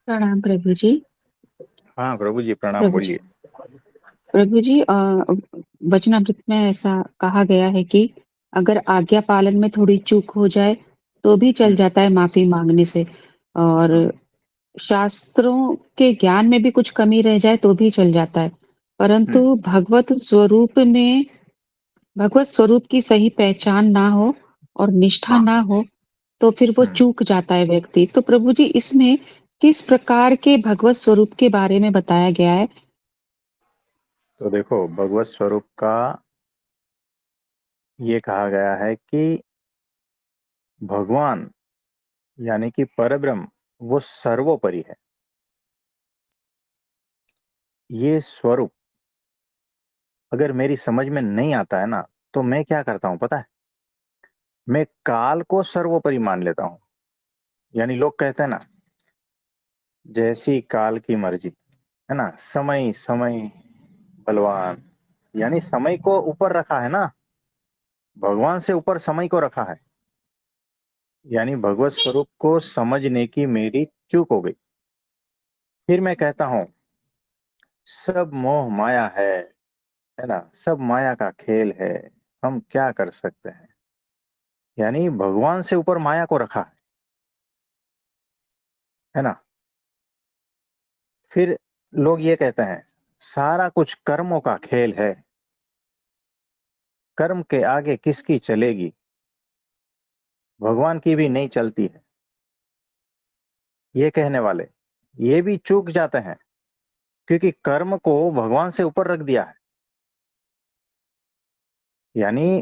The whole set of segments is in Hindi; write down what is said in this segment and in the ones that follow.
प्रणाम प्रभु जी। हाँ प्रभु जी, प्रणाम। प्रभु जी, बोलिए। प्रभु जी, वचनामृत में ऐसा कहा गया है कि अगर आज्ञा पालन में थोड़ी चूक हो जाए तो भी चल हम्म। जाता है माफी मांगने से। और हम्म। शास्त्रों के ज्ञान में भी कुछ कमी रह जाए तो भी चल जाता है। परंतु हम्म। भगवत स्वरूप की सही पहचान ना हो और निष्ठा हाँ। ना हो तो फिर वो हम्म। चूक जाता है व्यक्ति। तो प्रभु जी, इसमें किस प्रकार के भगवत स्वरूप के बारे में बताया गया है? तो देखो, भगवत स्वरूप का ये कहा गया है कि भगवान यानी कि परब्रह्म वो सर्वोपरि है। ये स्वरूप अगर मेरी समझ में नहीं आता है ना, तो मैं क्या करता हूं पता है? मैं काल को सर्वोपरि मान लेता हूं। यानी लोग कहते हैं ना, जैसी काल की मर्जी, है ना, समय समय बलवान। यानी समय को ऊपर रखा है ना, भगवान से ऊपर समय को रखा है। यानी भगवत स्वरूप को समझने की मेरी चूक हो गई। फिर मैं कहता हूं सब मोह माया है ना, सब माया का खेल है। हम क्या कर सकते हैं? यानी भगवान से ऊपर माया को रखा है ना। फिर लोग ये कहते हैं सारा कुछ कर्मों का खेल है, कर्म के आगे किसकी चलेगी, भगवान की भी नहीं चलती है। ये कहने वाले ये भी चूक जाते हैं, क्योंकि कर्म को भगवान से ऊपर रख दिया है। यानी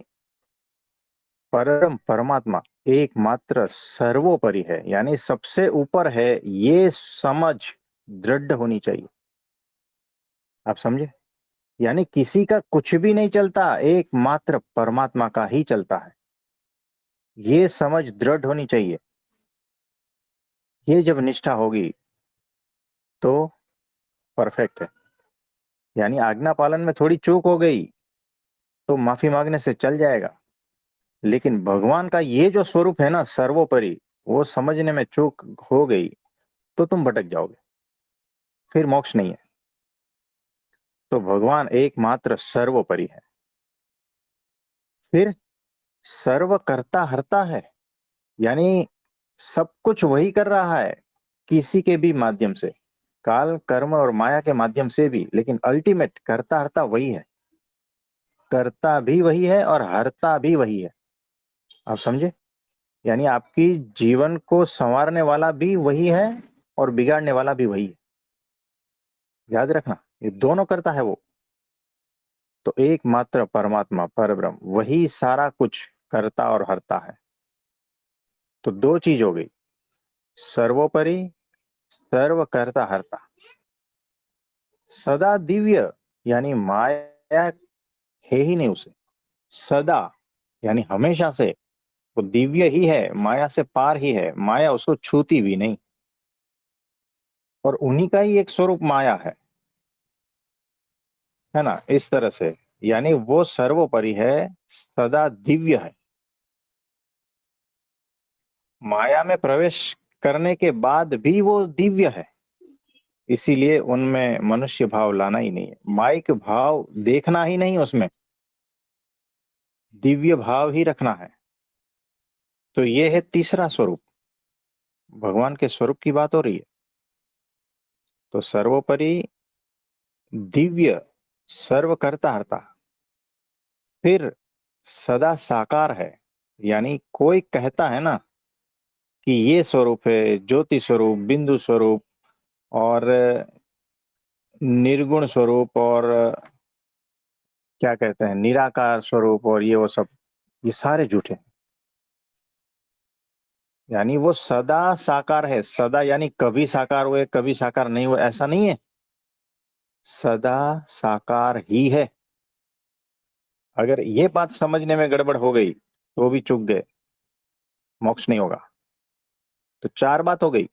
परम परमात्मा एकमात्र सर्वोपरि है, यानी सबसे ऊपर है। ये समझ दृढ़ होनी चाहिए। आप समझे? यानी किसी का कुछ भी नहीं चलता, एकमात्र परमात्मा का ही चलता है। ये समझ दृढ़ होनी चाहिए। ये जब निष्ठा होगी तो परफेक्ट है। यानी आज्ञा पालन में थोड़ी चूक हो गई तो माफी मांगने से चल जाएगा। लेकिन भगवान का ये जो स्वरूप है ना, सर्वोपरि, वो समझने में चूक हो गई तो तुम भटक जाओगे, फिर मोक्ष नहीं है। तो भगवान एकमात्र सर्वोपरि है। फिर सर्व करता हरता है। यानी सब कुछ वही कर रहा है, किसी के भी माध्यम से, काल कर्म और माया के माध्यम से भी, लेकिन अल्टीमेट करता हरता वही है। करता भी वही है और हरता भी वही है। आप समझे? यानी आपकी जीवन को संवारने वाला भी वही है और बिगाड़ने वाला भी वही है। याद रखना, ये दोनों करता है वो। तो एकमात्र परमात्मा परब्रह्म वही सारा कुछ करता और हरता है। तो दो चीज हो गई, सर्वोपरि, सर्व करता हरता। सदा दिव्य, यानी माया है ही नहीं उसे। सदा यानी हमेशा से वो दिव्य ही है, माया से पार ही है, माया उसको छूती भी नहीं। और उन्हीं का ही एक स्वरूप माया है ना, इस तरह से। यानी वो सर्वोपरि है, सदा दिव्य है। माया में प्रवेश करने के बाद भी वो दिव्य है। इसीलिए उनमें मनुष्य भाव लाना ही नहीं है, माइक भाव देखना ही नहीं उसमें, दिव्य भाव ही रखना है। तो ये है तीसरा स्वरूप। भगवान के स्वरूप की बात हो रही है। तो सर्वोपरि, दिव्य, सर्व करता हरता। फिर सदा साकार है। यानी कोई कहता है ना कि ये स्वरूप है, ज्योति स्वरूप, बिंदु स्वरूप और निर्गुण स्वरूप और क्या कहते हैं निराकार स्वरूप और ये वो सब, ये सारे झूठे हैं। यानी वो सदा साकार है। सदा यानी कभी साकार हुए कभी साकार नहीं हुए, ऐसा नहीं है। सदा साकार ही है। अगर ये बात समझने में गड़बड़ हो गई तो भी चूक गए, मोक्ष नहीं होगा। तो चार बात हो गई,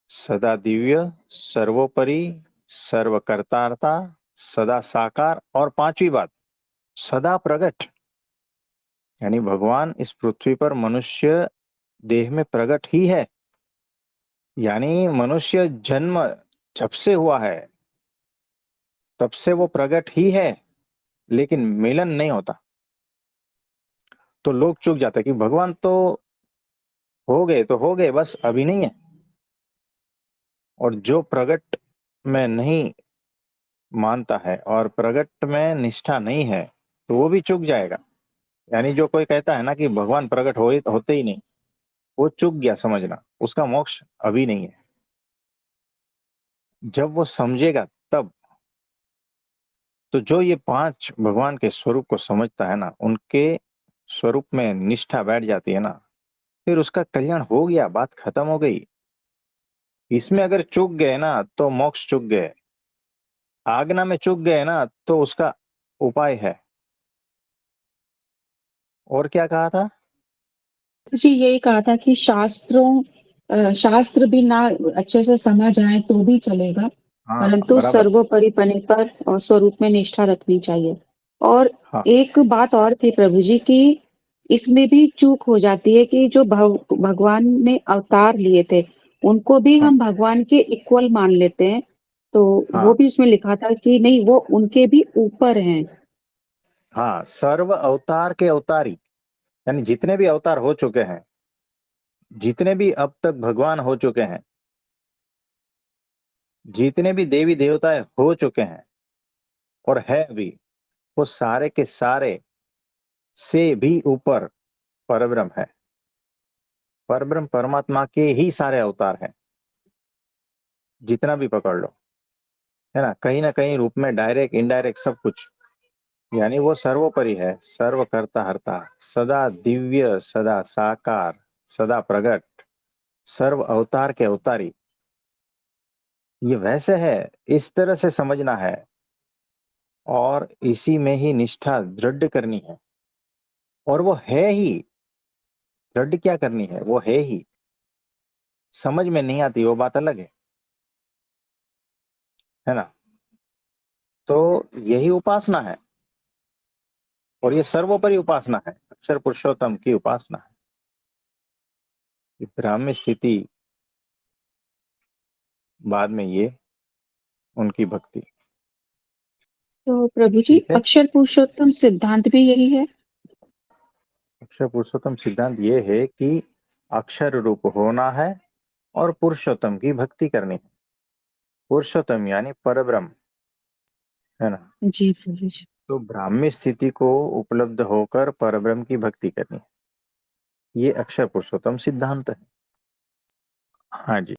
सदा दिव्य, सर्वोपरि, सर्वकर्तार्ता, सदा साकार, और पांचवी बात सदा प्रगट। यानी भगवान इस पृथ्वी पर मनुष्य देह में प्रकट ही है। यानी मनुष्य जन्म जब से हुआ है तब से वो प्रकट ही है, लेकिन मिलन नहीं होता। तो लोग चूक जाते हैं कि भगवान तो हो गए तो हो गए, बस अभी नहीं है। और जो प्रगट में नहीं मानता है और प्रगट में निष्ठा नहीं है, तो वो भी चूक जाएगा। यानी जो कोई कहता है ना कि भगवान प्रकट होते ही नहीं, वो चूक गया, समझना उसका मोक्ष अभी नहीं है। जब वो समझेगा तब। तो जो ये पांच भगवान के स्वरूप को समझता है ना, उनके स्वरूप में निष्ठा बैठ जाती है ना, फिर उसका कल्याण हो गया, बात खत्म हो गई। इसमें अगर चूक गए ना तो मोक्ष चूक गए, आज्ञा में चूक गए ना तो उसका उपाय है। और क्या कहा था? जी यही कहा था कि शास्त्र भी ना अच्छे से समझ आए तो भी चलेगा, हाँ, परंतु बराबर। सर्वोपरि पने पर और स्वरूप में निष्ठा रखनी चाहिए। और हाँ, एक बात और थी प्रभु जी की, इसमें भी चूक हो जाती है कि जो भगवान ने अवतार लिए थे, उनको भी हाँ, हम भगवान के इक्वल मान लेते हैं। तो वो हाँ, भी उसमें लिखा था कि नहीं, वो उनके भी ऊपर हैं। हाँ, सर्व अवतार के अवतारी, यानी जितने भी अवतार हो चुके हैं, जितने भी अब तक भगवान हो चुके हैं, जितने भी देवी देवताएं हो चुके हैं और है अभी, वो सारे के सारे से भी ऊपर परब्रह्म है। परब्रह्म परमात्मा के ही सारे अवतार हैं, जितना भी पकड़ लो, है ना कहीं रूप में, डायरेक्ट इनडायरेक्ट सब कुछ। यानी वो सर्वोपरि है, सर्वकर्ता हर्ता, सदा दिव्य, सदा साकार, सदा प्रगट, सर्व अवतार के अवतारी। ये वैसे है, इस तरह से समझना है, और इसी में ही निष्ठा दृढ़ करनी है। और वो है ही। दृढ़ क्या करनी है, वो है ही। समझ में नहीं आती वो बात अलग है ना। तो यही उपासना है, और ये सर्वोपरि उपासना है, अक्षर पुरुषोत्तम की उपासना है। ये ब्राह्मी स्थिति, बाद में ये उनकी भक्ति। तो प्रभु जी, ठीक है। अक्षर पुरुषोत्तम सिद्धांत भी यही है। अक्षर पुरुषोत्तम सिद्धांत ये है कि अक्षर रूप होना है और पुरुषोत्तम की भक्ति करनी है। पुरुषोत्तम यानी परब्रह्म, है ना। जी प्रभु जी। तो ब्राह्मी स्थिति को उपलब्ध होकर परब्रह्म की भक्ति करनी है, ये अक्षर पुरुषोत्तम सिद्धांत है। हाँ जी।